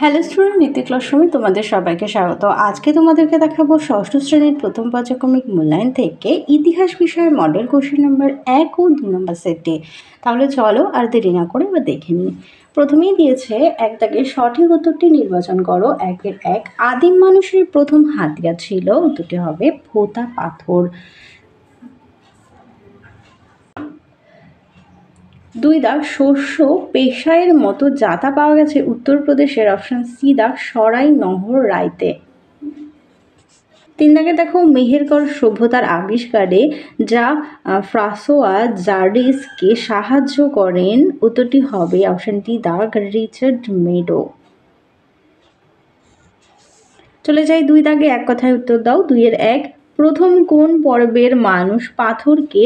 Hello student, নীতি ক্লাসরুমে তোমাদের সবাইকে স্বাগত। আজকে তোমাদেরকে দেখাবো ষষ্ঠ শ্রেণীর প্রথম পর্যায়ক্রমিক মূল্যায়ন থেকে ইতিহাস বিষয়ের মডেল কোশ্চেন নাম্বার 1 ও 2 নম্বর সেটটি। তাহলে চলো আর দেরি না করে এবার দেখে নিই। প্রথমেই দিয়েছে এক দাগে সঠিক উত্তরটি নির্বাচন করো। 1 আদিম মানুষের প্রথম হাতিয়ার ছিল, উত্তরটি হবে ভোঁতা পাথর। 2 দাগ শস্য পেশায়ের মতো জাতা পাওয়া গেছে উত্তরপ্রদেশের, অপশন সি দাগ সরাই নহর রাইতে। 3 দাগে দেখো মেহেরগড় সভ্যতার আবিষ্কারে যা ফ্রাঁসোয়া জার্ডিসকে সাহায্য করেন, উত্তরটি হবে অপশন ডি দাগ রিচার্ড মেডো। চলে যাই 2 দাগে, এক কথায় উত্তর দাও। 2-1 প্রথম কোন পর্বের মানুষ পাথরকে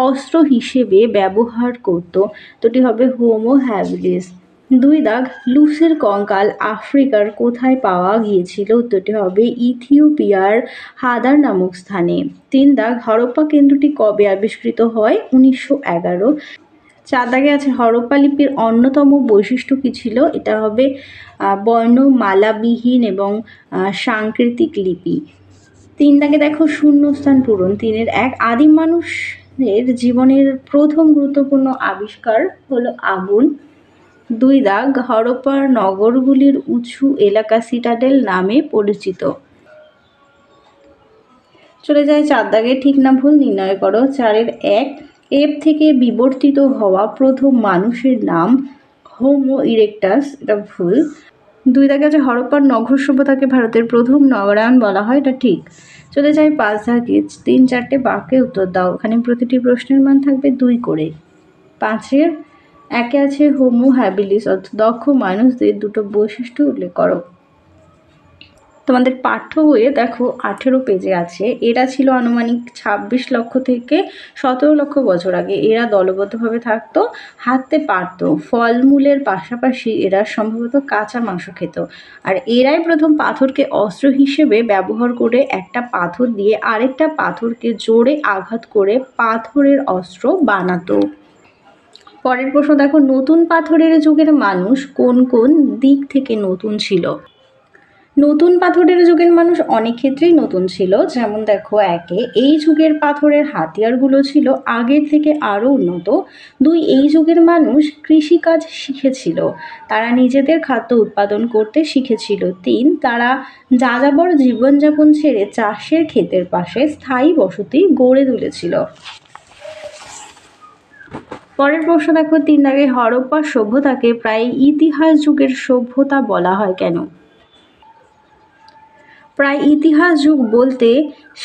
অস্ত্র হিসেবে ব্যবহার করত, তোটি হবে হোমো হ্যাবিলিস। 2 দাগ লুসের কঙ্কাল আফ্রিকার কোথায় পাওয়া গিয়েছিল, উত্তরটি হবে ইথিওপিয়ার হাদার নামক স্থানে। 3 দাগ হরপ্পা কেন্দ্রটি কবে আবিষ্কৃত হয়, 1911। 4 দাগে আছে হরপ্পা লিপির অন্যতম বৈশিষ্ট্য কী ছিল, এটা হবে বর্ণমালাবিহীন এবং সাংকেতিক লিপি। 3 দাগে দেখো শূন্যস্থান পূরণ। 3-1 আদিম মানুষের জীবনের প্রথম গুরুত্বপূর্ণ আবিষ্কার হলো আগুন। 2 দাগ হরপ্পার নগরগুলির উঁচু এলাকা সিটাডেল নামে পরিচিত। চলে যায় 4 দাগে ঠিক না ভুল নির্ণয় করো। 4-1 এর থেকে বিবর্তিত হওয়া প্রথম মানুষের নাম হোমো ইরেক্টাস, এটা ভুল। 2 দাগে আছে হরপ্পার নগর সভ্যতাকে ভারতের প্রথম নগরায়ন বলা হয়, এটা ঠিক। চলে যাই 5 দাগে, 3-4টে বাক্যে উত্তর দাও। এখানে প্রতিটি প্রশ্নের মান থাকবে 2 করে। 5-1 আছে হোমো হ্যাবিলিস অর্থাৎ দক্ষ মানুষদের দুটো বৈশিষ্ট্য উল্লেখ করো। তোমাদের পাঠ্য বইয়ে দেখো 18 পেজে আছে। এরা ছিল আনুমানিক 26 লক্ষ থেকে 17 লক্ষ বছর আগে। এরা দলবদ্ধভাবে থাকতো, হাঁটতে পারত, ফলমূলের পাশাপাশি এরা সম্ভবত কাঁচা মাংস খেত। আর এরাই প্রথম পাথরকে অস্ত্র হিসেবে ব্যবহার করে একটা পাথর দিয়ে আরেকটা পাথরকে জোরে আঘাত করে পাথরের অস্ত্র বানাতো। পরের প্রশ্ন দেখো, নতুন পাথরের যুগের মানুষ কোন কোন দিক থেকে নতুন ছিল। নতুন পাথরের যুগের মানুষ অনেক ক্ষেত্রেই নতুন ছিল। যেমন দেখো 1 এই যুগের পাথরের হাতিয়ারগুলো ছিল আগের থেকে আরও উন্নত। 2 এই যুগের মানুষ কৃষিকাজ শিখেছিল, তারা নিজেদের খাদ্য উৎপাদন করতে শিখেছিল। 3 তারা যাযাবর জীবনযাপন ছেড়ে চাষের ক্ষেতের পাশে স্থায়ী বসতি গড়ে তুলেছিল। পরের প্রশ্ন দেখো 3 দাগে হরপ্পা সভ্যতাকে প্রায় ইতিহাস যুগের সভ্যতা বলা হয় কেন। প্রায় ইতিহাস যুগ বলতে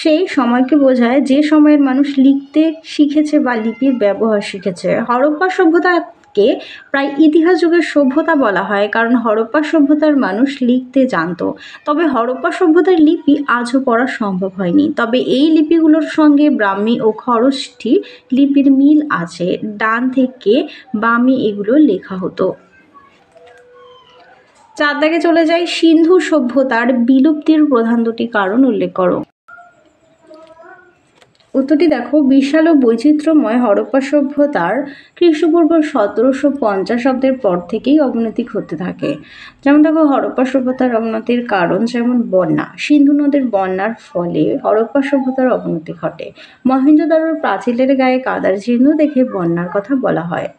সেই সময়কে বোঝায় যে সময়ের মানুষ লিখতে শিখেছে বা লিপির ব্যবহার শিখেছে। হরপ্পা সভ্যতাকে প্রায় ইতিহাস যুগের সভ্যতা বলা হয় কারণ হরপ্পা সভ্যতার মানুষ লিখতে জানতো। তবে হরপ্পা সভ্যতার লিপি আজও পড়া সম্ভব হয়নি। তবে এই লিপিগুলোর সঙ্গে ব্রাহ্মী ও খরষ্ঠী লিপির মিল আছে, ডান থেকে বামে এগুলো লেখা হতো। 4 দাগে চলে যায়, সিন্ধু সভ্যতার বিলুপ্তির প্রধান 2টি কারণ উল্লেখ করো। উত্তরটি দেখো, বিশাল ও বৈচিত্র্যময় হরপ্পা সভ্যতার খ্রিস্টপূর্ব 1750 অব্দের পর থেকেই অবনতি ঘটতে থাকে। যেমন দেখো হরপ্পা সভ্যতার অবনতির কারণ যেমন বন্যা, সিন্ধু নদীর বন্যার ফলে হরপ্পা সভ্যতার অবনতি ঘটে। মহেঞ্জোদারোর প্রাচীরের গায়ে কাদার চিহ্ন দেখে বন্যার কথা বলা হয়।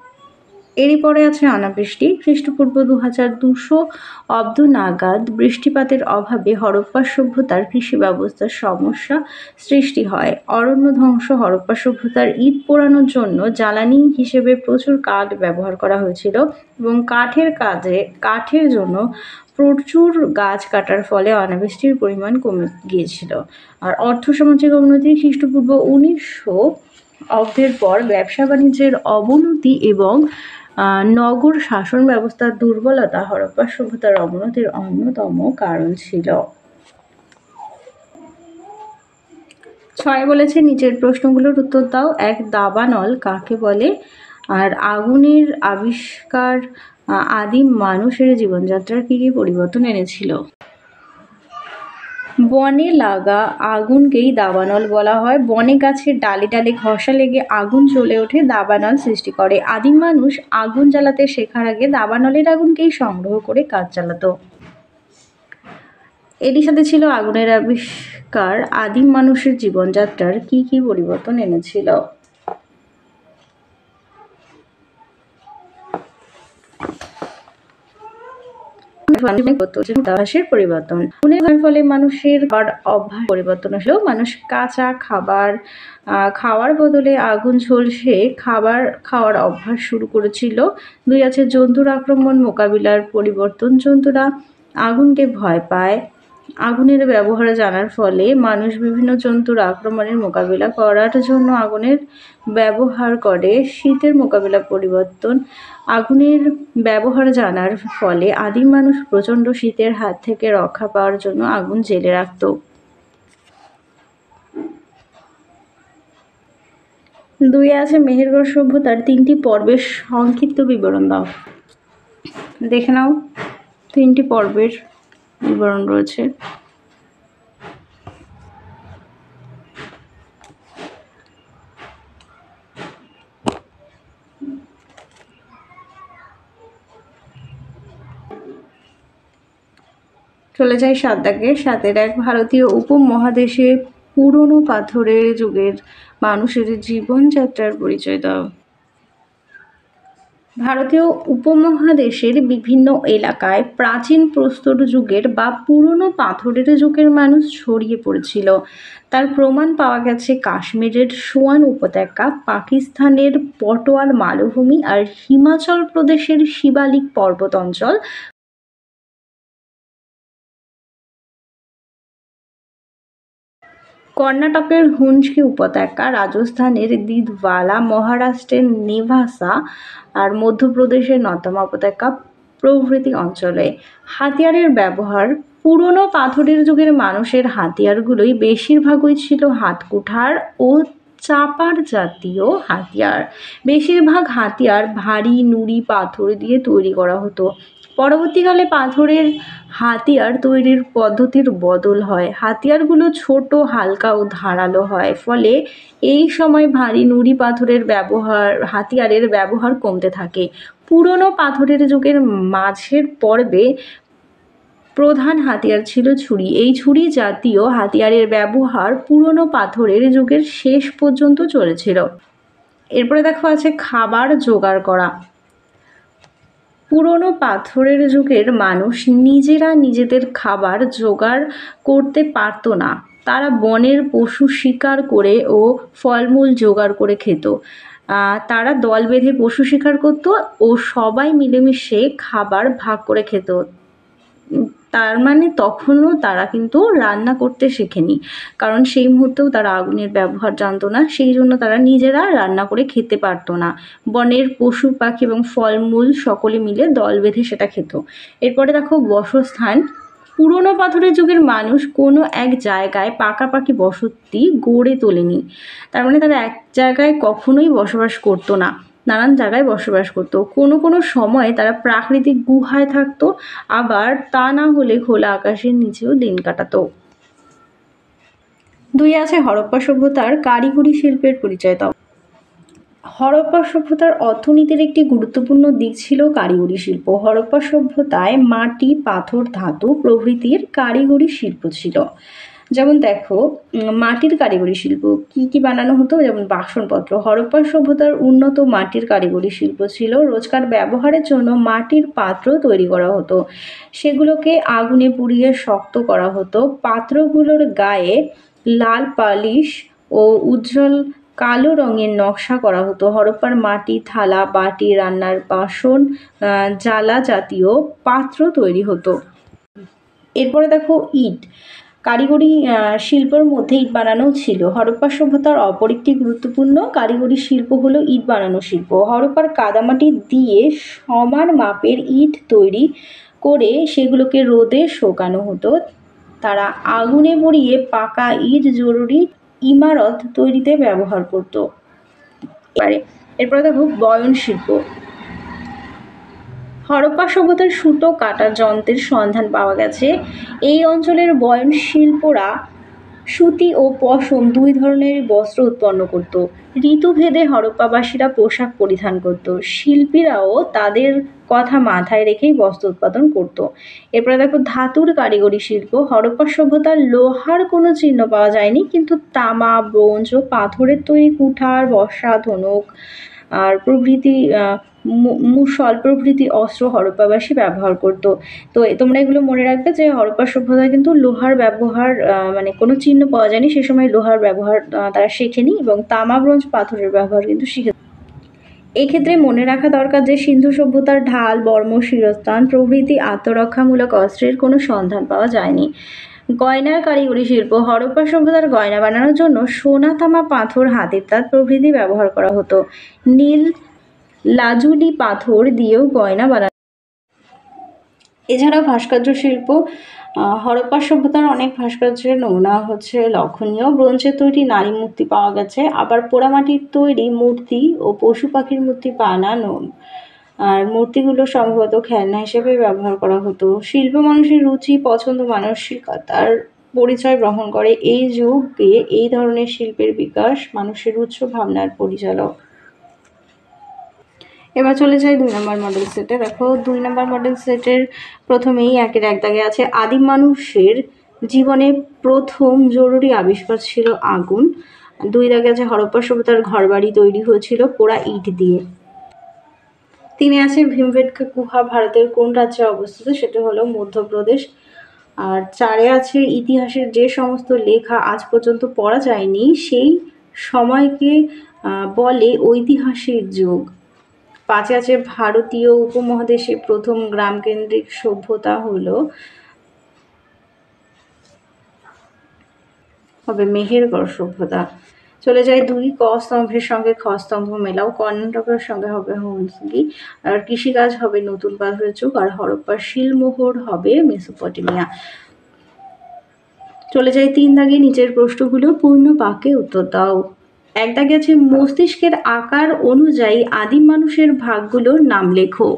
এরই পরে আছে অনাবৃষ্টি। খ্রিস্টপূর্ব 2200 অব্দ নাগাদ বৃষ্টিপাতের অভাবে হরপ্পা সভ্যতার কৃষি ব্যবস্থার সমস্যা সৃষ্টি হয়। অরণ্য ধ্বংস, হরপ্পা সভ্যতার ইট পোড়ানোর জন্য জ্বালানি হিসেবে প্রচুর কাঠ ব্যবহার করা হয়েছিল এবং কাঠের জন্য প্রচুর গাছ কাটার ফলে অনাবৃষ্টির পরিমাণ কমে গিয়েছিল। আর অর্থসামাজিক অবনতি, খ্রিস্টপূর্ব 1900 অব্দের পর ব্যবসা বাণিজ্যের অবনতি এবং নগর শাসন ব্যবস্থার দুর্বলতা হরপ্পা সভ্যতার অবনতির অন্যতম কারণ ছিল। 6 বলেছে নিচের প্রশ্নগুলোর উত্তর দাও। 1 দাবানল কাকে বলে। আর আগুনের আবিষ্কার আদিম মানুষের জীবনযাত্রার কী কী পরিবর্তন এনেছিল। বনে লাগা আগুনকেই দাবানল বলা হয়। বনে গাছের ডালে ডালে ঘষা লেগে আগুন জ্বলে ওঠে, দাবানল সৃষ্টি করে। আদিম মানুষ আগুন জ্বালাতে শেখার আগে দাবানলের আগুনকেই সংগ্রহ করে কাজ চালাতো। এটির সাথে ছিল আগুনের আবিষ্কার আদিম মানুষের জীবনযাত্রার কি কি পরিবর্তন এনেছিল। অভ্যাসের পরিবর্তন। আগুনের ফলে মানুষের অভ্যাস পরিবর্তন হলো। মানুষ কাঁচা খাওয়ার বদলে আগুন ঝলসে খাবার খাওয়ার অভ্যাস শুরু করেছিল। 2 আছে জন্তুর আক্রমণ মোকাবিলার পরিবর্তন। জন্তুরা আগুনকে ভয় পায়। আগুনের ব্যবহার জানার ফলে মানুষ বিভিন্ন জন্তুর আক্রমণের মোকাবিলা করার জন্য আগুনের ব্যবহার করে। শীতের মোকাবিলা পরিবর্তন। আগুনের ব্যবহার জানার ফলে আদিম মানুষ প্রচণ্ড শীতের হাত থেকে রক্ষা পাওয়ার জন্য আগুন জ্বেলে রাখত। 2 আছে মেহেরগড় সভ্যতার 3টি পর্বের সংক্ষিপ্ত বিবরণ দাও। দেখে নাও 3টি পর্বের বিবরণ রয়েছে। চলে যাই 7 দাগে। 7-এর 1 ভারতীয় উপমহাদেশে পুরনো পাথরের যুগের মানুষের জীবনযাত্রার পরিচয় দাও। ভারতীয় উপমহাদেশের বিভিন্ন এলাকায় প্রাচীন প্রস্তর যুগের বা পুরনো পাথরের যুগের মানুষ ছড়িয়ে পড়েছিল। তার প্রমাণ পাওয়া গেছে কাশ্মীরের সোয়ান উপত্যকা, পাকিস্তানের পটোয়ার মালভূমি আর হিমাচল প্রদেশের শিবালিক পর্বত অঞ্চল। কর্ণাটকের হুঞ্জকি উপত্যকা, রাজস্থানের দিদওয়ালা, মহারাষ্ট্রের নেভাসা আর মধ্যপ্রদেশের নর্দমা উপত্যকা প্রভৃতি অঞ্চলে। হাতিয়ারের ব্যবহার। পুরনো পাথরের যুগের মানুষের হাতিয়ারগুলোই বেশিরভাগই ছিল হাতকুঠার ও চাপার জাতীয় হাতিয়ার। বেশিরভাগ হাতিয়ার ভারী নুড়ি পাথর দিয়ে তৈরি করা হতো। পরবর্তীকালে পাথরের হাতিয়ার তৈরির পদ্ধতির বদল হয়। হাতিয়ারগুলো ছোট, হালকা ও ধারালো হয়। ফলে এই সময় ভারী নুড়ি পাথরের হাতিয়ারের ব্যবহার কমতে থাকে। পুরনো পাথরের যুগের মাঝের পর্বে প্রধান হাতিয়ার ছিল ছুরি। এই ছুরি জাতীয় হাতিয়ারের ব্যবহার পুরনো পাথরের যুগের শেষ পর্যন্ত চলেছিল। এরপরে দেখো আছে খাবার জোগাড় করা। পুরনো পাথরের যুগের মানুষ নিজেরা নিজেদের খাবার জোগাড় করতে পারত না। তারা বনের পশু শিকার করে ও ফলমূল জোগাড় করে খেত। তারা দল বেঁধে পশু শিকার করত ও সবাই মিলেমিশে খাবার ভাগ করে খেত। তার মানে তখনও তারা কিন্তু রান্না করতে শেখেনি, কারণ সেই মুহূর্তেও তারা আগুনের ব্যবহার জানতো না। সেই জন্য তারা নিজেরা রান্না করে খেতে পারতো না। বনের পশু পাখি এবং ফলমূল সকলে মিলে দল বেঁধে সেটা খেত। এরপরে দেখো বসস্থান। পুরনো পাথরের যুগের মানুষ কোনো এক জায়গায় পাকাপাকি বসতি গড়ে তোলেনি। তার মানে তারা এক জায়গায় কখনোই বসবাস করতো না, নানান জায়গায় বসবাস করতো। কোনো কোনো সময় তারা প্রাকৃতিক গুহায় থাকতো, আবার তা না হলে খোলা আকাশের নিচেও দিন কাটাতো। 2 আছে হরপ্পা সভ্যতার কারিগরি শিল্পের পরিচয় দাও। হরপ্পা সভ্যতার অর্থনীতির একটি গুরুত্বপূর্ণ দিক ছিল কারিগরি শিল্প। হরপ্পা সভ্যতায় মাটি, পাথর, ধাতু প্রভৃতির কারিগরি শিল্প ছিল। যেমন দেখো মাটির কারিগরি শিল্প কি কি বানানো হতো, যেমন বাসনপত্র। হরপ্পা সভ্যতার উন্নত মাটির কারিগরি শিল্প ছিল। রোজকার ব্যবহারের জন্য মাটির পাত্র তৈরি করা হতো। সেগুলোকে আগুনে পুড়িয়ে শক্ত করা হতো। পাত্রগুলোর গায়ে লাল পালিশ ও উজ্জ্বল কালো রঙের নকশা করা হতো। হরপ্পার মাটি, থালা, বাটি, রান্নার বাসন, জ্বালা জাতীয় পাত্র তৈরি হতো। এরপরে দেখো ইট। কারিগরি শিল্পের মধ্যে ইট বানানো ছিল। হরপ্পা সভ্যতার অপর একটি গুরুত্বপূর্ণ কারিগরি শিল্প হলো ইট বানানো শিল্প। হরপ্পার কাদামাটি দিয়ে সমান মাপের ইট তৈরি করে সেগুলোকে রোদে শুকানো হতো। তারা আগুনে পুড়িয়ে পাকা ইট জরুরি ইমারত তৈরিতে ব্যবহার করত। এরপরে দেখো বয়ন শিল্প। হরপ্পা সভ্যতার সুতো কাটার যন্ত্রের সন্ধান পাওয়া গেছে। এই অঞ্চলের বয়ন শিল্পরা সুতি ও পশম দুই ধরনের বস্ত্র উৎপন্ন করত। ঋতুভেদে হরপ্পাবাসীরা পোশাক পরিধান করত। শিল্পীরাও তাদের কথা মাথায় রেখেই বস্ত্র উৎপাদন করত। এরপরে দেখো ধাতুর কারিগরি শিল্প। হরপ্পা সভ্যতার লোহার কোনো চিহ্ন পাওয়া যায়নি, কিন্তু তামা, ব্রোঞ্জ ও পাথরের তৈরি কুঠার, বর্শা, ধনুক আর প্রভৃতি মুসল প্রভৃতি অস্ত্র হরপ্পাবাসী ব্যবহার করত। তো তোমরা এগুলো মনে রাখবে যে হরপ্পা সভ্যতায় কিন্তু লোহার ব্যবহার মানে কোনো চিহ্ন পাওয়া যায়নি, সে সময় লোহার ব্যবহার তারা শেখেনি, এবং তামা, ব্রোঞ্জ, পাথরের ব্যবহার কিন্তু শিখে। এক্ষেত্রে মনে রাখা দরকার যে সিন্ধু সভ্যতার ঢাল, বর্ম, শিরস্ত্রাণ প্রভৃতি আত্মরক্ষামূলক অস্ত্রের কোনো সন্ধান পাওয়া যায়নি। গয়নার কারিগরি শিল্প। হরপ্পা সভ্যতার গয়না বানানোর জন্য সোনা, তামা, পাথর, হাতের তাঁত প্রভৃতি ব্যবহার করা হতো। নীল লাজুলি পাথর দিয়েও গয়না বানানো। এছাড়াও ভাস্কর্য শিল্প। হরপ্পা সভ্যতার অনেক ভাস্কর্যের নমুনা হচ্ছে লক্ষণীয়। ব্রোঞ্জের তৈরি নারী মূর্তি পাওয়া গেছে, আবার পোড়ামাটির তৈরি মূর্তি ও পশু পাখির মূর্তি বানানো, আর মূর্তিগুলো সম্ভবত খেলনা হিসেবে ব্যবহার করা হতো। শিল্প মানুষের রুচি, পছন্দ, মানসিকতার পরিচয় বহন করে। এই যুগে এই ধরনের শিল্পের বিকাশ মানুষের উচ্চ ভাবনার পরিচালক। এবার চলে যাই 2 নম্বর মডেল সেটে। দেখো 2 নম্বর মডেল সেটের প্রথমেই একের এক দাগে আছে আদিম মানুষের জীবনে প্রথম জরুরি আবিষ্কার ছিল আগুন। 2 দাগে আছে হরপ্পা সভ্যতার ঘরবাড়ি তৈরি হয়েছিল পোড়া ইট দিয়ে। 3 আছে ভীমবেটকা গুহা ভারতের কোন রাজ্যে অবস্থিত, সেটা হলো মধ্যপ্রদেশ। আর 4 আছে ইতিহাসের যে সমস্ত লেখা আজ পর্যন্ত পড়া যায়নি সেই সময়কে বলে ঐতিহাসিক যুগ। 5 আছে ভারতীয় উপমহাদেশে প্রথম গ্রামকেন্দ্রিক সভ্যতা হবে মেহেরগড় সভ্যতা। চলে যায় 2 ক স্তম্ভের সঙ্গে খ স্তম্ভ মেলাও। কর্ণাটকের সঙ্গে হবে হোমসগি, আর কৃষিকাজ হবে নতুন পাথরের যুগ, আর হরপ্পার শিলমোহর হবে মেসোপটেমিয়া। চলে যায় 3 দাগে নিচের প্রশ্নগুলো পূর্ণ বাক্যে উত্তর দাও। 1 দাগে আছে মস্তিষ্কের আকার অনুযায়ী আদিম মানুষের ভাগগুলোর নাম লেখো।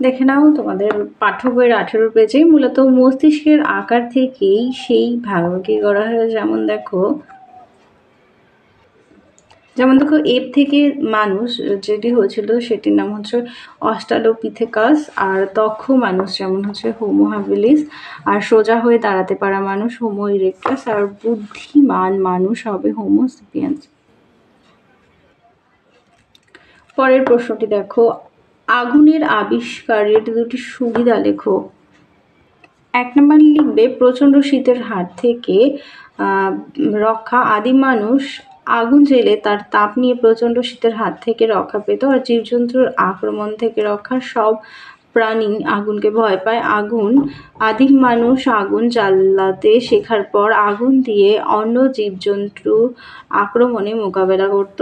দেখে নাও তোমাদের পাঠ্য বইয়ের 18 পেজে মূলত মস্তিষ্কের আকার থেকেই সেই ভাগাভাগি করা হয়। যেমন দেখো এপ থেকে মানুষ যেটি হয়েছিল সেটির নাম হচ্ছে অস্ট্রালোপিথেকাস, আর দক্ষ মানুষ যেমন হচ্ছে হোমো হ্যাবিলিস, আর সোজা হয়ে দাঁড়াতে পারা মানুষ হোমো ইরেক্টাস, আর বুদ্ধিমান মানুষ হবে হোমো সেপিয়েন্স। পরের প্রশ্নটি দেখো, আগুনের আবিষ্কারের 2টি সুবিধা লেখো। 1 নম্বর লিখবে প্রচণ্ড শীতের হাত থেকে রক্ষা। আদিম মানুষ আগুন জ্বেলে তার তাপ নিয়ে প্রচণ্ড শীতের হাত থেকে রক্ষা পেত, আর জীবজন্তুর আক্রমণ থেকে রক্ষা। সব প্রাণী আগুনকে ভয় পায়। আদিম মানুষ আগুন জ্বালাতে শেখার পর আগুন দিয়ে অন্য জীবজন্তু আক্রমণে মোকাবেলা করত।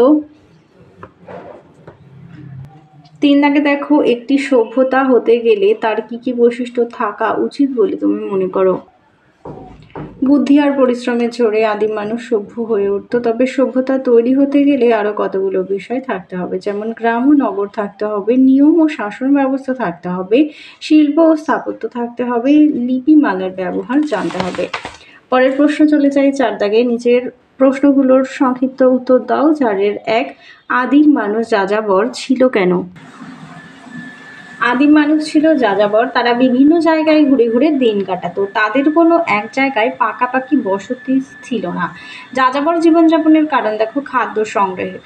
3 দাগে দেখো একটি সভ্যতা হতে গেলে তার কি কি বৈশিষ্ট্য থাকা উচিত বলে তুমি মনে করো। বুদ্ধি আর পরিশ্রমের জোরে আদিম মানুষ সভ্য হয়ে উঠত, তবে সভ্যতা তৈরি হতে গেলে আরও কতগুলো বিষয় থাকতে হবে, যেমন গ্রাম ও নগর থাকতে হবে, নিয়ম ও শাসন ব্যবস্থা থাকতে হবে, শিল্প ও স্থাপত্য থাকতে হবে, লিপিমালার ব্যবহার জানতে হবে। পরের প্রশ্ন চলে যাই 4 দাগে। নিচের প্রশ্নগুলোর সংক্ষিপ্ত উত্তর দাও। 4-এর 1, আদিম মানুষ যাযাবর ছিল কেন? আদিম মানুষ ছিল যাযাবর, তারা বিভিন্ন জায়গায় ঘুরে ঘুরে দিন কাটাতো, তাদের কোনো এক জায়গায় পাকাপাকি বসতি ছিল না। যাযাবর জীবনযাপনের কারণ দেখো খাদ্য সংগ্রহে।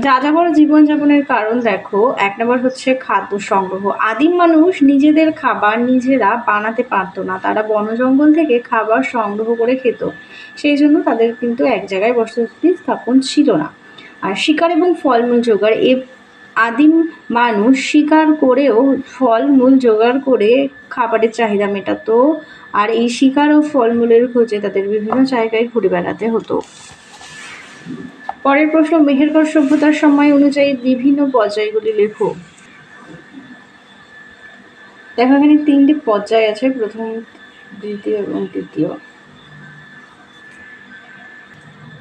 যাযাবর জীবনযাপনের কারণ দেখো 1 নম্বর হচ্ছে খাদ্য সংগ্রহ। আদিম মানুষ নিজেদের খাবার নিজেরা বানাতে পারতো না, তারা বন জঙ্গল থেকে খাবার সংগ্রহ করে খেত, সেই জন্য তাদের কিন্তু এক জায়গায় বসতি স্থাপন ছিল না। আর শিকার এবং ফলমূল জোগাড়। আদিম মানুষ শিকার করেও ফলমূল জোগাড় করে খাবারের চাহিদা মেটাতো, আর এই শিকার ও ফলমূলের খোঁজে তাদের বিভিন্ন জায়গায় ঘুরে বেড়াতে হতো। পরের প্রশ্ন, মেহেরগড় সভ্যতার সময় অনুযায়ী বিভিন্ন পর্যায়গুলি লেখো। দেখো এখানে 3টি পর্যায় আছে, প্রথম, দ্বিতীয় এবং তৃতীয়।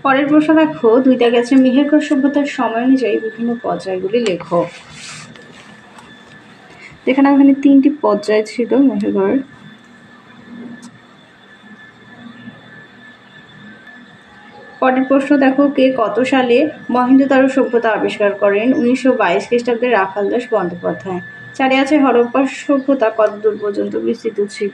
পরের প্রশ্ন দেখো 2 দাগে আছে মেহেরগড় সভ্যতার সময় অনুযায়ী বিভিন্ন পর্যায়গুলি লেখো। যেখানে ওখানে 3টি পর্যায় ছিল মেহেরগড়ের। পরের প্রশ্ন দেখো, কে কত সালে মহেঞ্জোদারো সভ্যতা আবিষ্কার করেন? 1922 খ্রিস্টাব্দে রাখাল দাস বন্দ্যোপাধ্যায়। 4 আছে হরপ্পা সভ্যতা কত দূর পর্যন্ত বিস্তৃত ছিল?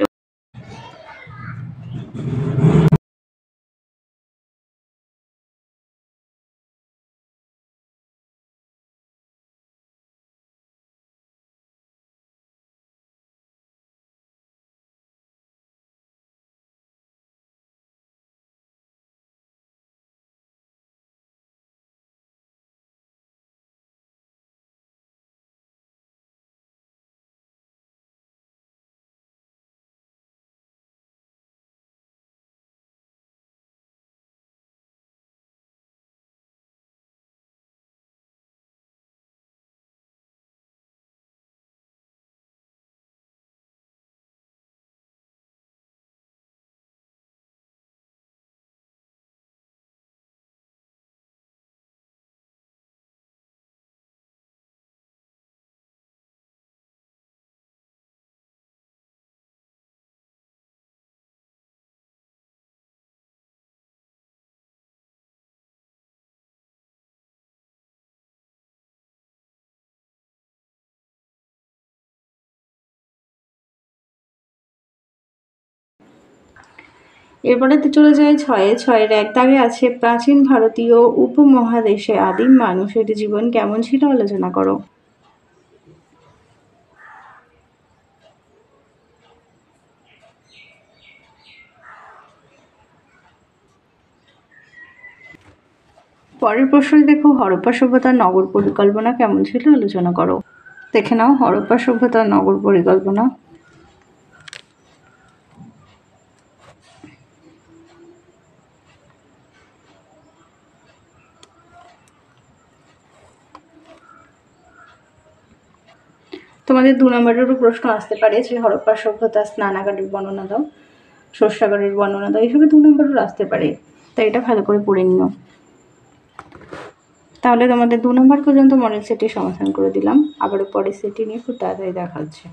এরপরে চলে যায় 6-এর এক দাগে আছে প্রাচীন ভারতীয় উপমহাদেশে আদিম মানুষের জীবন কেমন ছিল আলোচনা করো। পরের প্রশ্ন দেখো, হরপ্পা সভ্যতার নগর পরিকল্পনা কেমন ছিল আলোচনা করো। দেখে নাও হরপ্পা সভ্যতার নগর পরিকল্পনা। তোমাদের 2 নম্বরেরও প্রশ্ন আসতে পারে যে হরপ্পা সভ্যতার স্নানাগারের বর্ণনা দাও, শস্যাগারের বর্ণনা দাও, এসবে 2 নম্বরেরও আসতে পারে, তাই এটা ভালো করে পড়ে নিও। তাহলে তোমাদের 2 নম্বর পর্যন্ত মডেল সেটটি সমাধান করে দিলাম। আবারও পরের সেটটি নিয়ে খুব তাড়াতাড়ি দেখা হচ্ছে।